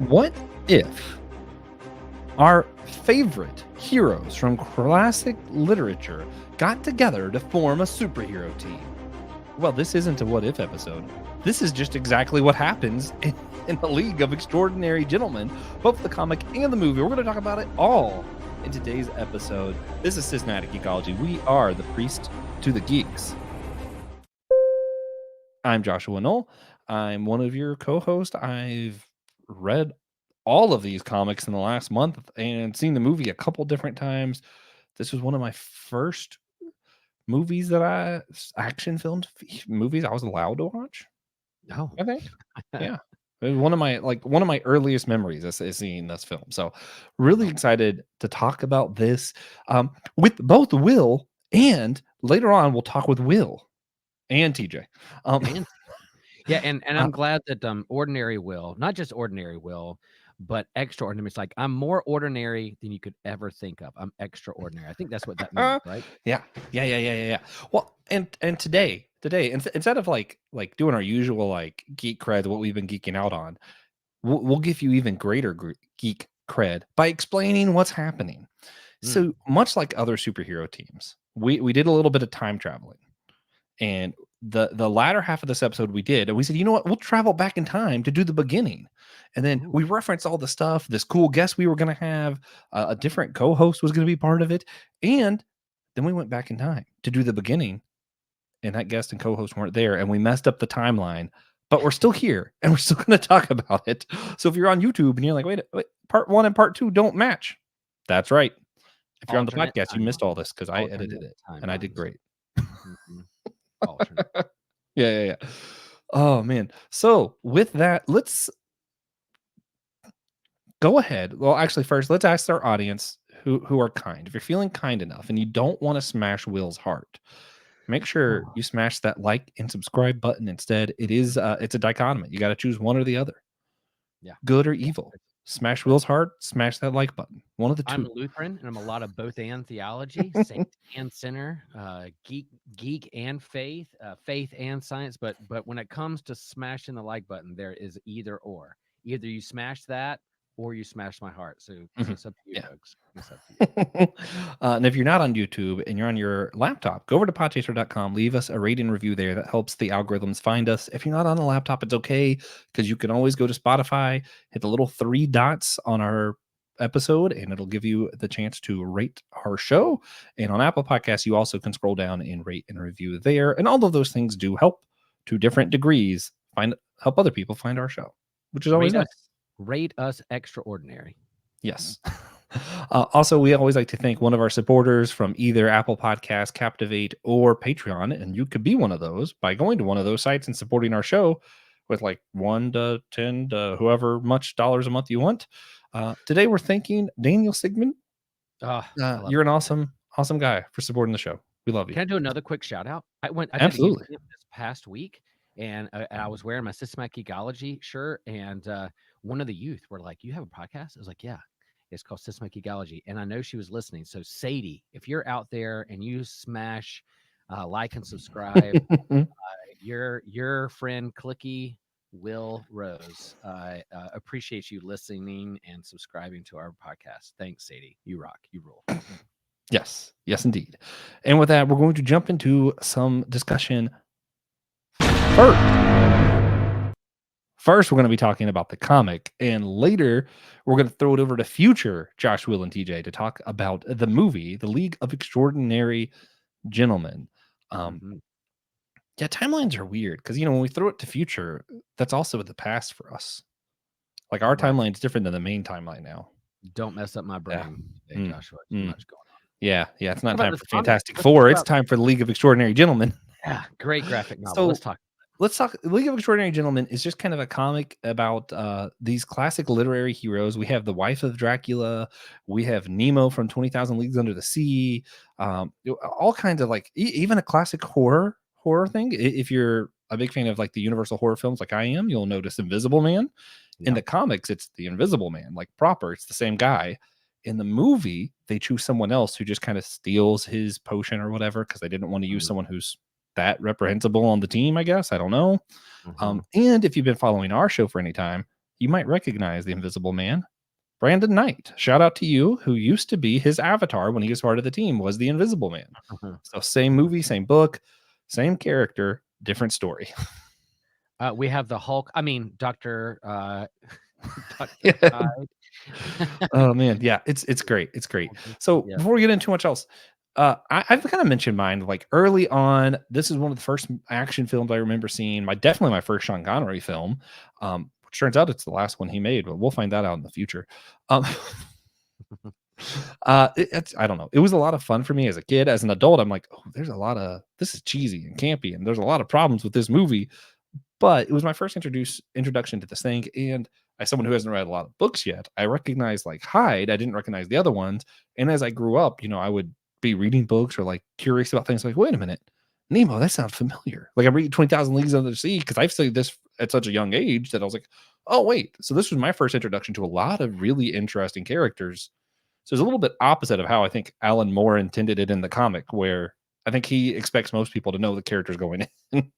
What if our favorite heroes from classic literature got together to form a superhero team? Well, this isn't a what if episode. This is just exactly what happens in the League of Extraordinary Gentlemen, both the comic and the movie. We're going to talk about it all in today's episode. This is Systematic Geekology. We are the priest to the geeks. I'm Joshua Noel. I'm one of your co-hosts. I've read all of these comics in the last month and seen the movie a couple different times. This was one of my first movies that action filmed movies I was allowed to watch. Oh, I think, yeah, it was one of my earliest memories is seeing this film. So, really excited to talk about this with both Will, and later on we'll talk with Will and TJ. Yeah, and I'm glad that ordinary Will, not just ordinary Will, but extraordinary. It's like I'm more ordinary than you could ever think of. I'm extraordinary. I think that's what that means, right? Yeah. Well, and today, instead of like doing our usual like geek cred, what we've been geeking out on, we'll give you even greater geek cred by explaining what's happening. So much like other superhero teams, we did a little bit of time traveling, and the latter half of this episode we did, and we said, you know what, we'll travel back in time to do the beginning. And then we referenced all the stuff, this cool guest we were going to have, a different co-host was going to be part of it, and then we went back in time to do the beginning, and that guest and co-host weren't there, and we messed up the timeline, but we're still here and we're still going to talk about it. So if you're on YouTube and you're like, wait, part 1 and part 2 don't match, that's right. If you're on the podcast, you missed all this because I edited it and I did great. Alternate. Yeah. Oh man. So with that, let's go ahead. Well, actually, first, let's ask our audience who are kind. If you're feeling kind enough and you don't want to smash Will's heart, make sure you smash that like and subscribe button instead. It's a dichotomy. You got to choose one or the other. Yeah. Good or evil. Smash Will's heart, smash that like button. One of the two. I'm Lutheran, and I'm a lot of both and theology, saint and sinner, geek and faith, faith and science. But when it comes to smashing the like button, there is either or. Either you smash that or you smash my heart. So it's up to you, folks. It's up to you. And if you're not on YouTube and you're on your laptop, go over to podchaser.com, leave us a rating review there. That helps the algorithms find us. If you're not on a laptop, it's okay, because you can always go to Spotify, hit the little 3 dots on our episode, and it'll give you the chance to rate our show. And on Apple Podcasts, you also can scroll down and rate and review there. And all of those things do help to different degrees help other people find our show, which is always nice. Rate us extraordinary. Yes. Also, we always like to thank one of our supporters from either Apple Podcasts, Captivate, or Patreon. And you could be one of those by going to one of those sites and supporting our show with like 1 to 10 to however much dollars a month you want. Today, we're thanking Daniel Sigmund. You're an awesome guy for supporting the show. We love you. Can I do another quick shout out? I Absolutely. did this past week, and I was wearing my Systematic Geekology shirt, and one of the youth were like, "You have a podcast?" I was like, "Yeah, it's called Systematic Geekology," and I know she was listening. So Sadie, if you're out there and you smash like and subscribe, your friend Clicky Will Rose appreciates you listening and subscribing to our podcast. Thanks, Sadie. You rock. You rule. Yes, indeed. And with that, we're going to jump into some discussion. First, we're going to be talking about the comic, and later we're going to throw it over to future Josh, Will, and TJ to talk about the movie, The League of Extraordinary Gentlemen. Yeah, timelines are weird because, when we throw it to future, that's also the past for us. Like, our timeline is different than the main timeline now. Don't mess up my brain, today, Joshua. Too much going on. Yeah, it's not time for Fantastic Four. It's time for The League of Extraordinary Gentlemen. Yeah, great graphic novel. So, let's talk. The League of Extraordinary Gentlemen is just kind of a comic about these classic literary heroes. We have the wife of Dracula. We have Nemo from 20,000 Leagues Under the Sea. All kinds of even a classic horror thing. If you're a big fan of like the Universal horror films like I am, you'll notice Invisible Man. Yep. In the comics, it's the Invisible Man, like proper. It's the same guy. In the movie, they choose someone else who just kind of steals his potion or whatever because they didn't want to use someone who's that reprehensible on the team, I guess. I don't know. And if you've been following our show for any time, you might recognize the Invisible Man. Brandon Knight, shout out to you, who used to be his avatar when he was part of the team, was the Invisible Man. So same movie, same book, same character, different story. We have the Hulk. I mean, Doctor Doctor Yeah. Hyde. Oh man, yeah, it's great. It's great. So Yeah. before we get into too much else, I've kind of mentioned mine. Like early on, this is one of the first action films I remember seeing. Definitely my first Sean Connery film. Which turns out it's the last one he made, but we'll find that out in the future. Um, it's I don't know. It was a lot of fun for me as a kid. As an adult, I'm like, oh, there's a lot of this is cheesy and campy, and there's a lot of problems with this movie. But it was my first introduction to this thing, and as someone who hasn't read a lot of books yet, I recognized like Hyde. I didn't recognize the other ones, and as I grew up, I would be reading books or like curious about things. Like, wait a minute, Nemo, that sounds familiar. Like I'm reading 20,000 Leagues Under the Sea because I've studied this at such a young age that I was like, oh wait, so this was my first introduction to a lot of really interesting characters. So it's a little bit opposite of how I think Alan Moore intended it in the comic, where I think he expects most people to know the characters going in.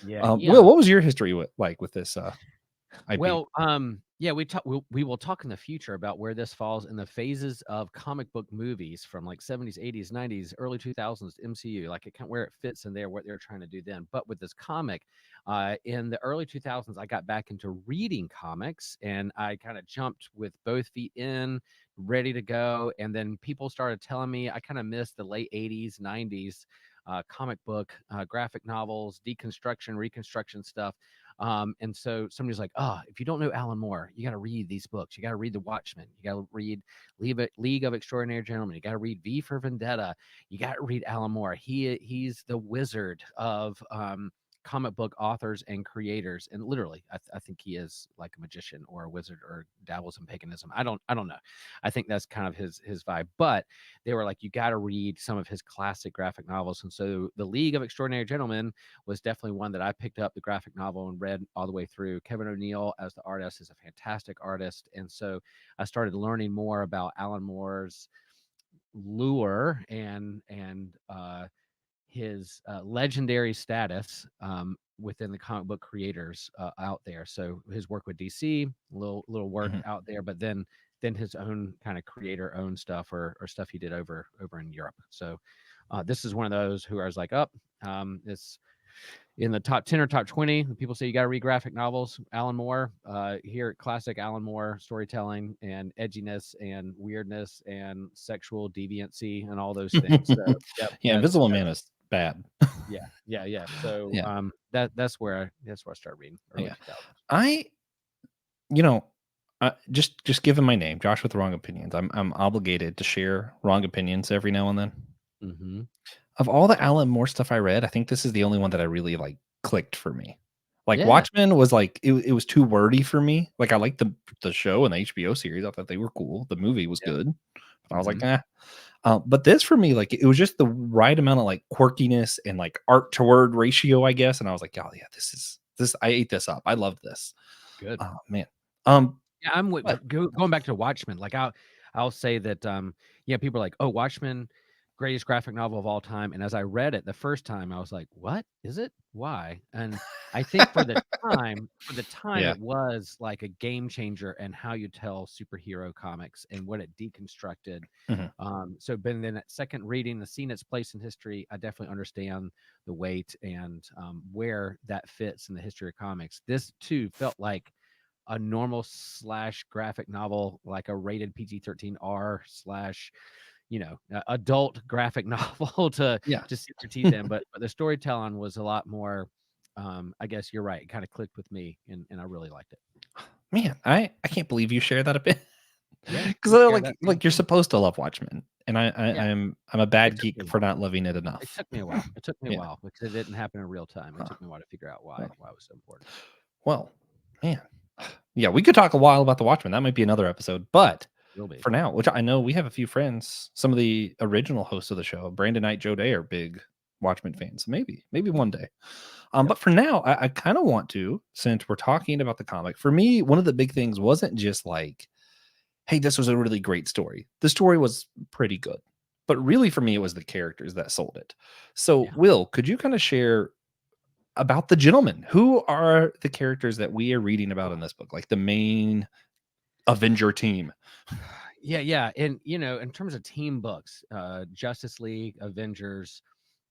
Yeah. Will, Yeah. what was your history with this IP? Well, yeah, we will talk in the future about where this falls in the phases of comic book movies from like 70s, 80s, 90s, early 2000s MCU, like it kind of where it fits in there, what they're trying to do then. But with this comic, in the early 2000s, I got back into reading comics and I kind of jumped with both feet in, ready to go. And then people started telling me I kind of missed the late 80s, 90s comic book, graphic novels, deconstruction, reconstruction stuff. And so somebody's like, oh, if you don't know Alan Moore, you got to read these books. You got to read The Watchmen. You got to read League of Extraordinary Gentlemen. You got to read V for Vendetta. You got to read Alan Moore. He's the wizard of comic book authors and creators. And literally, I think he is like a magician or a wizard or dabbles in paganism. I don't know. I think that's kind of his vibe. But they were like, you got to read some of his classic graphic novels. And so the League of Extraordinary Gentlemen was definitely one that I picked up the graphic novel and read all the way through. Kevin O'Neill as the artist is a fantastic artist. And so I started learning more about Alan Moore's lure and his legendary status within the comic book creators out there. So his work with DC, little work Mhm. out there, but then his own kind of creator owned stuff or stuff he did over in Europe. So this is one of those who I was like, up, it's in the top 10 or top 20. People say you got to read graphic novels. Alan Moore, here, classic Alan Moore storytelling and edginess and weirdness and sexual deviancy and all those things. So, yep, Yeah, that's Invisible Man is bad. yeah. So, Yeah, that's where I started reading early yeah. 2000s. I, you know, just given my name, Josh with Wrong Opinions, I'm obligated to share wrong opinions every now and then. Mm-hmm. Of all the Alan Moore stuff I read, I think this is the only one that I really like clicked for me. Like Yeah, Watchmen was like it was too wordy for me. Like I liked the show and the HBO series. I thought they were cool. The movie was yeah. good. But I was Mm-hmm. like, eh. But this for me, like it was just the right amount of like quirkiness and like art to word ratio, I guess. And I was like, oh yeah, this. I ate this up. I loved this. Good. Oh man. Um, Yeah, I'm with but going back to Watchmen. Like I'll say that yeah, people are like, "Oh, Watchmen, greatest graphic novel of all time." And as I read it the first time, I was like, "What? Is it? Why?" And I think for the time yeah. it was like a game changer in how you tell superhero comics and what it deconstructed. Mhm. So but then at second reading, the scene its place in history, I definitely understand the weight and where that fits in the history of comics. This too felt like a normal slash graphic novel, like a rated PG-13R slash, adult graphic novel Yeah. to sink your teeth in. But the storytelling was a lot more. I guess you're right. It kind of clicked with me, and I really liked it. Man, I can't believe you share that a bit. Yeah, Because you share like that same you're thing. supposed to love Watchmen, and Yeah, I'm a it bad took me geek a for while. not loving it It enough. took me a while. It took me a Yeah. while because it didn't happen in real time. It Huh. took me a while to figure out Well, why it was so important. well, man. Yeah, we could talk a while about the Watchmen. That might be another episode. But Will be. for now, which I know we have a few friends, some of the original hosts of the show, Brandon Knight, Joe Day, are big Watchmen fans. So maybe one day. Yep. But for now, I kind of want to, since we're talking about the comic, for me, one of the big things wasn't just like, hey, this was a really great story. The story was pretty good. But really, for me, it was the characters that sold it. So, Yeah. Will, could you kind of share about the gentlemen. Who are the characters that we are reading about in this book? Like the main Avenger team. Yeah, and in terms of team books, Justice League, Avengers,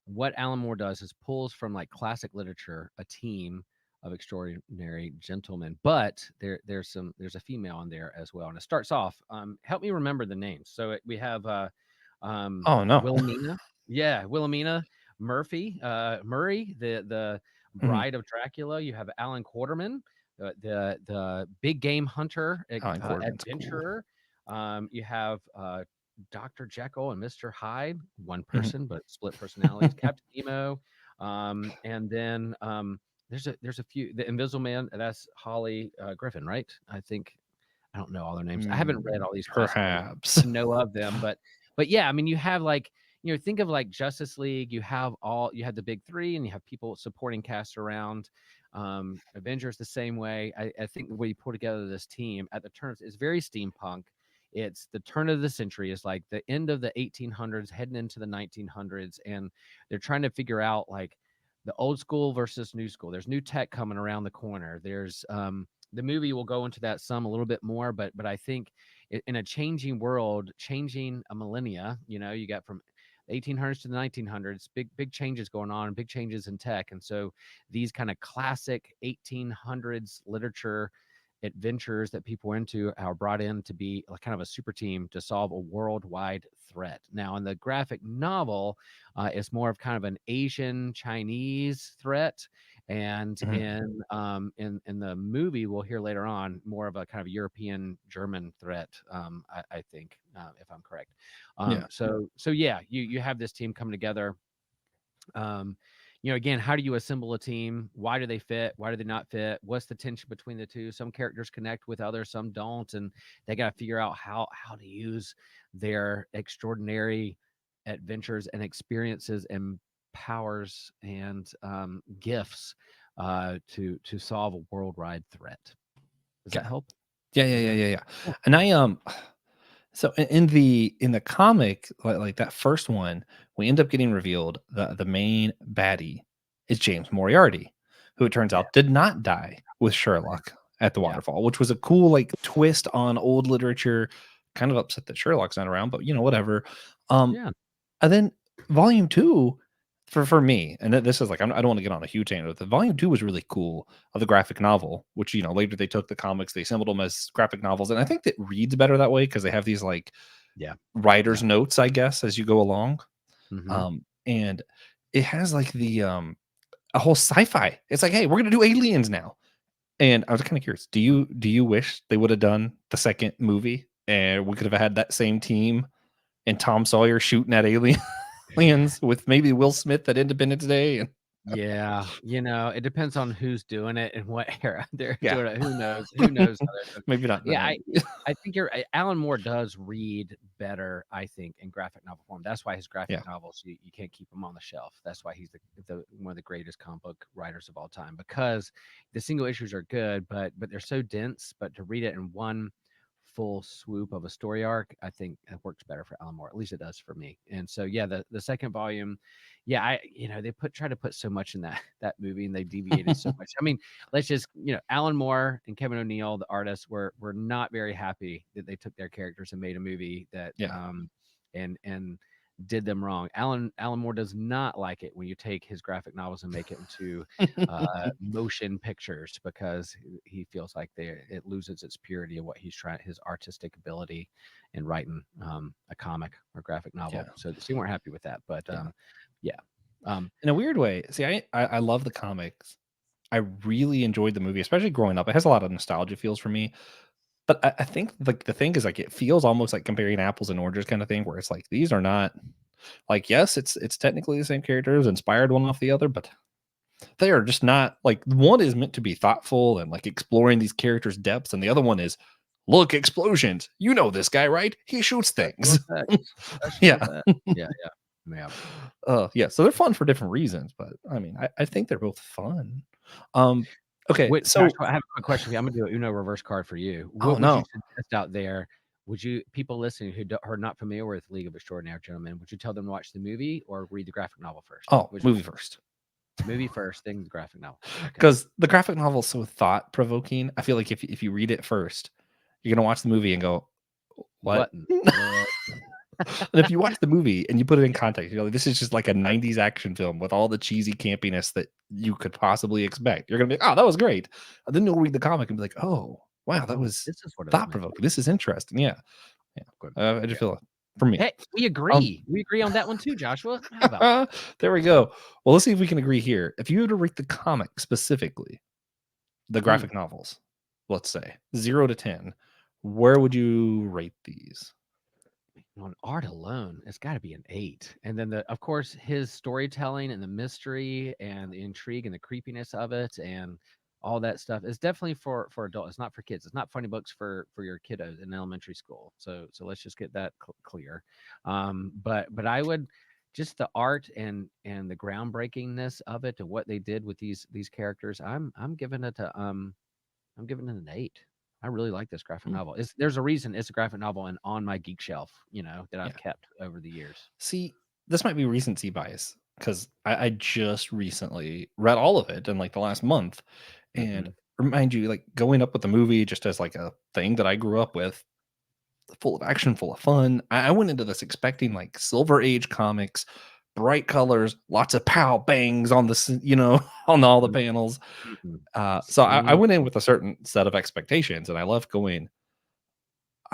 what Alan Moore does is pulls from like classic literature a team of extraordinary gentlemen, but there's a female in there as well, and it starts off. Help me remember the names. So we have Oh no. Wilhelmina, yeah, Wilhelmina Murray, the Mhm. bride of Dracula. You have Alan Quarterman, the big game hunter, Alan Quarterman's cool. adventurer. You have Dr. Jekyll and Mr. Hyde, one Mhm. person but split personalities. Captain Nemo, and then there's a few. The Invisible Man. That's Holly Griffin, right? I think I don't know all their names. I haven't read all these classic literature Perhaps. to know of them, but yeah, I mean, you have like think of like Justice League. You have the big three, and you have people supporting cast around. Avengers the same way. I think the way you pull together this team at the turns is very steampunk. It's the turn of the century, is like the end of the 1800s, heading into the 1900s, and they're trying to figure out like the old school versus new school. There's new tech coming around the corner. There's the movie will go into that some a little bit more, but I think in a changing world, changing a millennia, you got from the 1800s to the 1900s, big changes going on, big changes in tech, and so these kind of classic 1800s literature adventures that people are into are brought in to be like kind of a super team to solve a worldwide threat. Now, in the graphic novel, it's more of kind of an Asian Chinese threat, and Mhm. in the movie we'll hear later on more of a kind of European German threat. I think if I'm correct. Yeah. So yeah, you have this team come together. Um, again, how do you assemble a team? Why do they fit? Why do they not fit? What's the tension between the two? Some characters connect with others, some don't, and they got to figure out how to use their extraordinary adventures and experiences and powers and gifts to solve a worldwide threat. Does that Okay. help? Yeah, yeah, Does yeah, that? yeah, yeah. Yeah. And so in the comic, like that first one, we end up getting revealed the main baddie is James Moriarty, who it turns Yeah. out did not die with Right. Sherlock at the Yeah. waterfall, which was a cool like twist on old literature. Kind of upset that Sherlock's not around, but whatever. Um, Yeah. and then volume two for me, and this is like I don't want to get on a huge tangent with it. Volume two was really cool of the graphic novel, which later they took the comics, they assembled them as graphic novels, and I think that reads better that way because they have these like Yeah. Yeah. writer's notes, I guess, as you go along. Hmm. And it has like the a whole sci-fi. It's like, hey, we're gonna do aliens now. And I was kind of curious, do you wish they would have done the second movie and we could have had that same team and Tom Sawyer shooting at aliens with maybe Will Smith at Independence Day? And Yeah, it depends on who's doing it and what era they're yeah. doing it. Who knows? Who knows how they're doing. Maybe not in the Yeah, 90s. I think Alan Moore does read better, I think, in graphic novel form. That's why his graphic Yeah. novels you can't keep him on the shelf. That's why he's the one of the greatest comic book writers of all time, because the single issues are good, but they're so dense. But to read it in one full swoop of a story arc, I think it works better for Alan Moore. At least it does for me. And so yeah, the second volume, yeah, they try to put so much in that movie, and they deviated so much. I mean, let's just Alan Moore and Kevin O'Neill, the artists, were not very happy that they took their characters and made a movie that Yeah. and did them wrong. Alan Moore does not like it when you take his graphic novels and make it into motion pictures, because he feels like it loses its purity of what he's trying, his artistic ability in writing a comic or graphic Yeah. novel. So we weren't happy with that, but Yeah. yeah. Um, In a weird way, see, I love the comics. I really enjoyed the movie, especially growing up. It has a lot of nostalgia feels for me. But I think like the thing is like it feels almost like comparing apples and oranges kind of thing, where it's like these are not like yes, it's technically the same characters, inspired one off the other, but they are just not like one is meant to be thoughtful and like exploring these characters' depths, and the other one is look explosions. You know this guy, right? He shoots special things. effects, special Yeah. effects. Yeah, yeah, yeah. Yeah. So they're fun for different reasons, but I mean, I think they're both fun. Um, okay, Josh, so I have a quick question for you. I'm gonna do a Uno reverse card for you. oh What would you no. suggest out there? Would you people listening who are not familiar with League of Extraordinary Gentlemen, would you tell them to watch the movie or read the graphic novel first? Oh, Which movie first. Movie first, then the graphic novel. Okay. Because the graphic novel is so thought provoking. I feel like if you read it first, you're gonna watch the movie and go, "What?" What in the world? And if you watch the movie and you put it in context, you're like, "This is just like a '90s action film with all the cheesy campiness that you could possibly expect." You're gonna be, "Oh, that was great." And then you'll read the comic and be like, "Oh, wow, that Oh, was this is what it was thought meant to provoking. be. This is interesting." Yeah, yeah. Good. I just Yeah. feel for me. Hey, we Um, agree. We agree on that one too, Joshua. How about that? there we go. Well, let's see if we can agree here. If you were to rate the comic specifically, the Mm. graphic novels, let's say 0 to 10, where would you rate these? On art alone, it's got to be an 8. And then of course, his storytelling and the mystery and the intrigue and the creepiness of it and all that stuff is definitely for adults. It's not for kids. It's not funny books for your kiddos in elementary school. So let's just get that clear. But I would just the art and the groundbreakingness of it and what they did with these characters. I'm giving it a I'm giving it an 8. I really like this graphic Mm, novel. There's a reason it's a graphic novel and on my geek shelf, that I've yeah. kept over the years. See, this might be recency bias because I just recently read all of it in like the last month. And Mhm. remind you, like going up with the movie just as like a thing that I grew up with, full of action, full of fun. I went into this expecting like Silver Age comics, bright colors, lots of pow bangs on the, on all the Mm, panels. mhm. So I Same went in here. with a certain set of expectations and I left going,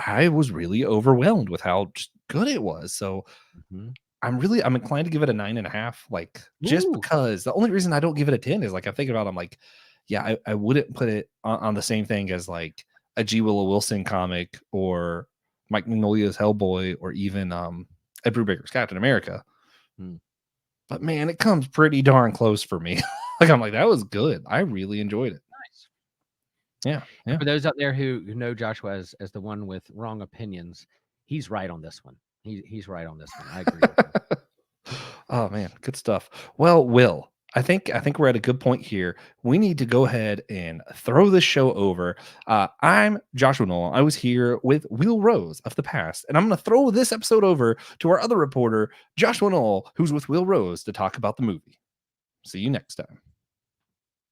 I was really overwhelmed with how just good it was. So Mhm. I'm inclined to give it a 9.5, like, just Ooh. because the only reason I don't give it a 10 is, like, I'm thinking about it, I'm like, yeah, I wouldn't put it on the same thing as, like, a G. Willow Wilson comic or Mike Mignolia's Hellboy or even, Ed Brubaker's Captain America, Mm. but, man, it comes pretty darn close for me. Like, I'm like, "That was good. I really enjoyed it." Nice. Yeah, And yeah. for those out there who know Joshua as the one with wrong opinions, he's right on this one. He's right on this one. I agree with him. Oh man, good stuff. Well, Will, I think we're at a good point here. We need to go ahead and throw this show over. I'm Joshua Noel. I was here with Will Rose of the past, and I'm going to throw this episode over to our other reporter, Joshua Noel, who's with Will Rose to talk about the movie. See you next time.